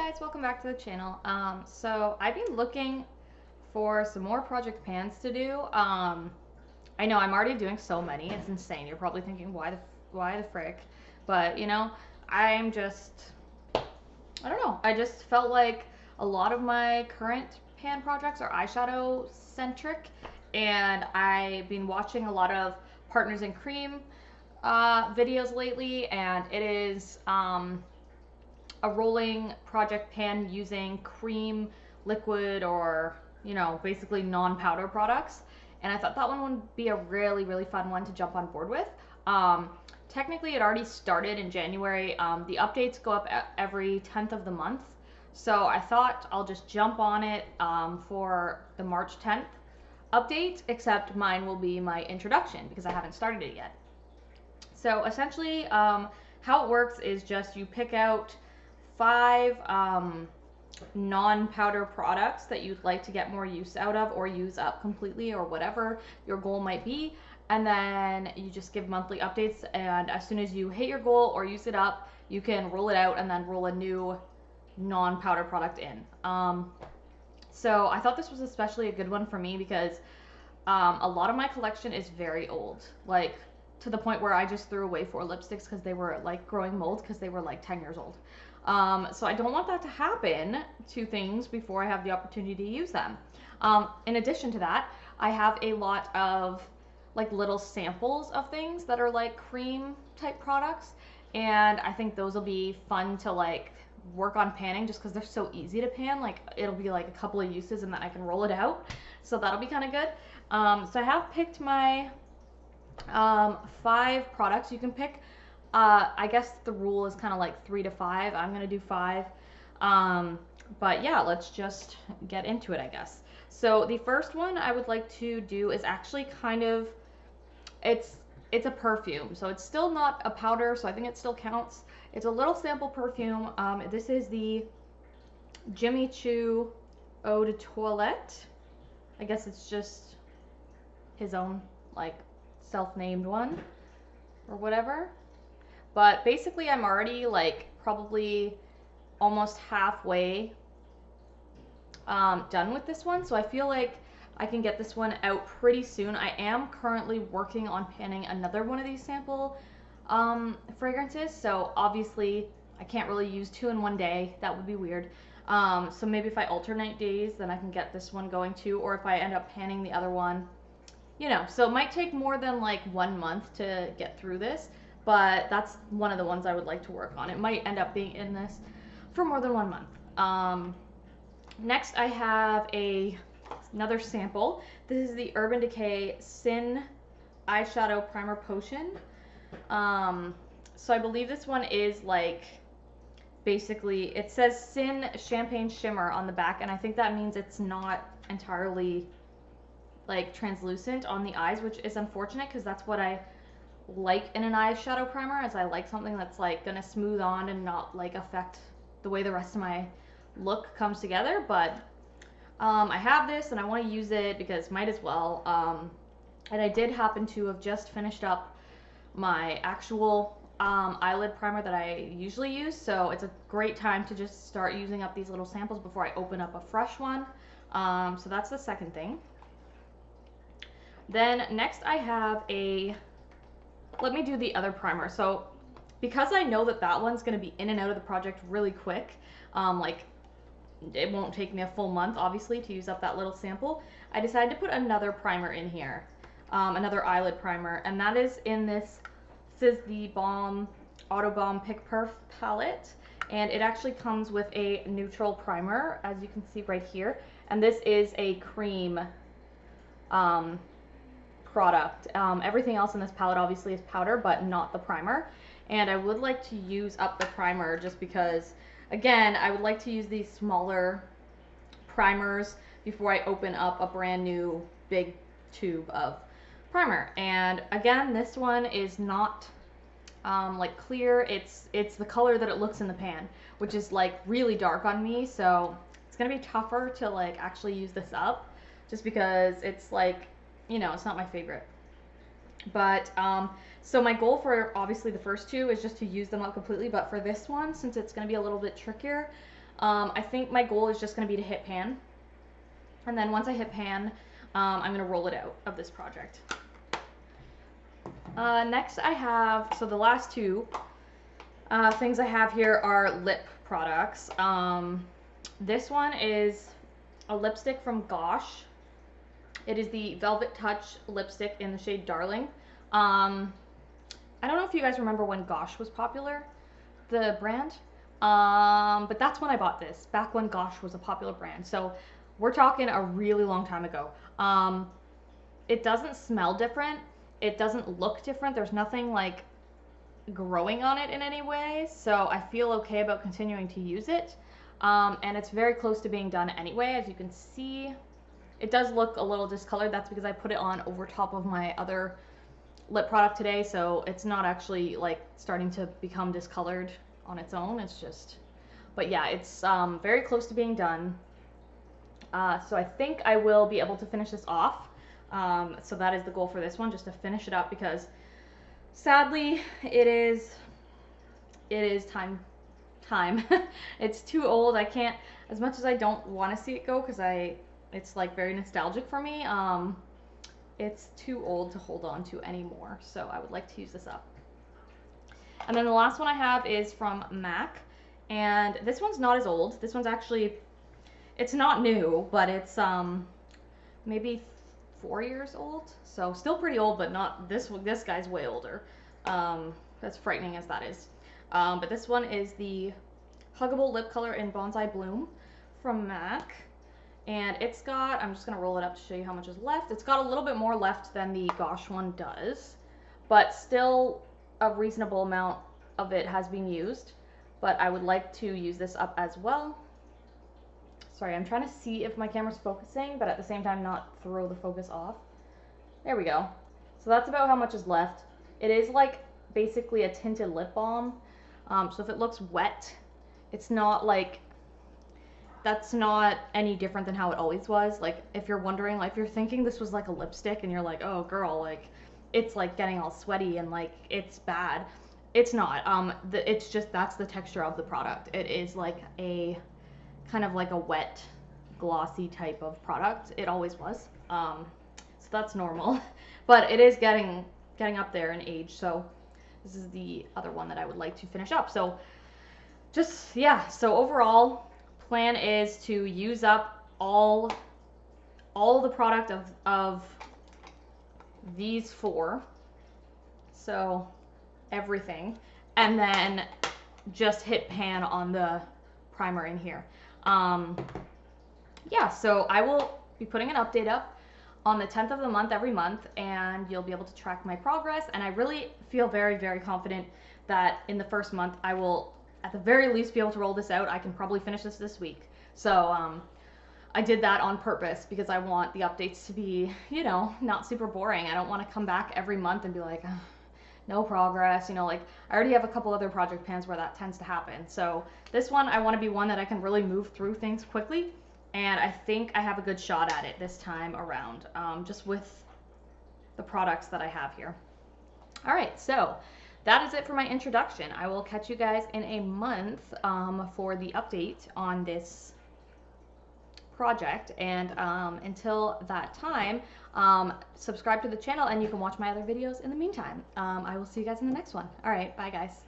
guys, welcome back to the channel. So I've been looking for some more project pans to do. I know I'm already doing so many, it's insane. You're probably thinking, why the frick? But I'm just, I don't know. I just felt like a lot of my current pan projects are eyeshadow centric, and I've been watching a lot of Partners in Cream videos lately, and it is a rolling project pan using cream, liquid, or basically non-powder products. And I thought that one would be a really, really fun one to jump on board with. Technically, it already started in January. The updates go up every 10th of the month. So I thought I'll just jump on it for the March 10th update, except mine will be my introduction because I haven't started it yet. So essentially, how it works is just you pick out 5 non-powder products that you'd like to get more use out of or use up completely, or whatever your goal might be, and then you just give monthly updates, and as soon as you hit your goal or use it up, you can roll it out and then roll a new non-powder product in. So I thought this was especially a good one for me because a lot of my collection is very old, like to the point where I just threw away 4 lipsticks because they were like growing mold because they were like 10 years old. So I don't want that to happen to things before I have the opportunity to use them. In addition to that, I have a lot of like little samples of things that are like cream type products, and I think those will be fun to like work on panning just because they're so easy to pan. Like it'll be like a couple of uses and then I can roll it out, so that'll be kind of good. So I have picked my 5 products. You can pick I guess the rule is kind of like 3 to 5. I'm gonna do 5. But yeah, let's just get into it, I guess. So the first one I would like to do is actually kind of, it's a perfume, so it's still not a powder, so I think it still counts. It's a little sample perfume. This is the Jimmy Choo Eau de Toilette. I guess it's just his own like self-named one or whatever. But basically I'm already like probably almost halfway done with this one, so I feel like I can get this one out pretty soon. I am currently working on panning another one of these sample fragrances, so obviously I can't really use 2 in one day. That would be weird. So maybe if I alternate days, then I can get this one going too, or if I end up panning the other one, so it might take more than like 1 month to get through this, but that's one of the ones I would like to work on. It might end up being in this for more than 1 month. Next I have another sample. This is the Urban Decay Sin Eyeshadow Primer Potion. So I believe this one is like, basically it says Sin Champagne Shimmer on the back, and I think that means it's not entirely like translucent on the eyes, which is unfortunate because that's what I like in an eyeshadow primer, as I like something that's like gonna smooth on and not like affect the way the rest of my look comes together. But I have this and I want to use it because might as well. And I did happen to have just finished up my actual eyelid primer that I usually use, so it's a great time to just start using up these little samples before I open up a fresh one. So that's the second thing. Then next I have let me do the other primer. So because I know that that one's going to be in and out of the project really quick, like it won't take me a full month obviously to use up that little sample, I decided to put another primer in here, another eyelid primer, and that is in this is the Auto Balm Pick Perf palette, and it actually comes with a neutral primer, as you can see right here, and this is a cream product. Everything else in this palette obviously is powder, but not the primer. And I would like to use up the primer just because, again, I would like to use these smaller primers before I open up a brand new big tube of primer. And again, this one is not like clear. It's the color that it looks in the pan, which is like really dark on me, so it's gonna be tougher to like actually use this up just because it's like, it's not my favorite. But so my goal for obviously the first 2 is just to use them up completely, but for this one, since it's going to be a little bit trickier, I think my goal is just going to be to hit pan. And then once I hit pan, I'm going to roll it out of this project. Next I have, so the last two things I have here are lip products. This one is a lipstick from Gosh. It is the Velvet Touch lipstick in the shade Darling. I don't know if you guys remember when Gosh was popular, the brand, but that's when I bought this, back when Gosh was a popular brand. So we're talking a really long time ago. It doesn't smell different. It doesn't look different. There's nothing like growing on it in any way. So I feel okay about continuing to use it. And it's very close to being done anyway. As you can see, it does look a little discolored. That's because I put it on over top of my other lip product today. So it's not actually like starting to become discolored on its own. It's just, but yeah, it's very close to being done. So I think I will be able to finish this off. So that is the goal for this one, just to finish it up, because sadly it is time. It's too old. I can't, as much as I don't want to see it go, because it's like very nostalgic for me. It's too old to hold on to anymore. So I would like to use this up. And then the last one I have is from MAC, and this one's not as old. This one's actually, it's not new, but it's maybe 4 years old. So still pretty old, but not this guy's way older. As frightening as that is. But this one is the Huggable Lip Color in Bonsai Bloom from MAC. And it's got, I'm just going to roll it up to show you how much is left. It's got a little bit more left than the Gosh one does, but still a reasonable amount of it has been used. But I would like to use this up as well. Sorry, I'm trying to see if my camera's focusing, but at the same time not throw the focus off. There we go. So that's about how much is left. It is like basically a tinted lip balm. So if it looks wet, it's not like, that's not any different than how it always was. Like if you're wondering, like if you're thinking this was like a lipstick and you're like, oh girl, like it's like getting all sweaty and like it's bad. It's not. It's just, that's the texture of the product. It is like a kind of like a wet, glossy type of product. It always was. So that's normal. But it is getting up there in age. So this is the other one that I would like to finish up. So just, yeah. So overall, plan is to use up all the product of these four. So everything, and then just hit pan on the primer in here. Yeah, so I will be putting an update up on the 10th of the month every month, and you'll be able to track my progress. And I really feel very, very confident that in the first month I will at the very least be able to roll this out. I can probably finish this week. So I did that on purpose because I want the updates to be, you know, not super boring. I don't want to come back every month and be like, oh, no progress, you know, like I already have a couple other project pans where that tends to happen. So this one, I want to be one that I can really move through things quickly. And I think I have a good shot at it this time around, just with the products that I have here. All right, so that is it for my introduction. I will catch you guys in a month for the update on this project. And until that time, subscribe to the channel and you can watch my other videos in the meantime. I will see you guys in the next one. All right, bye guys.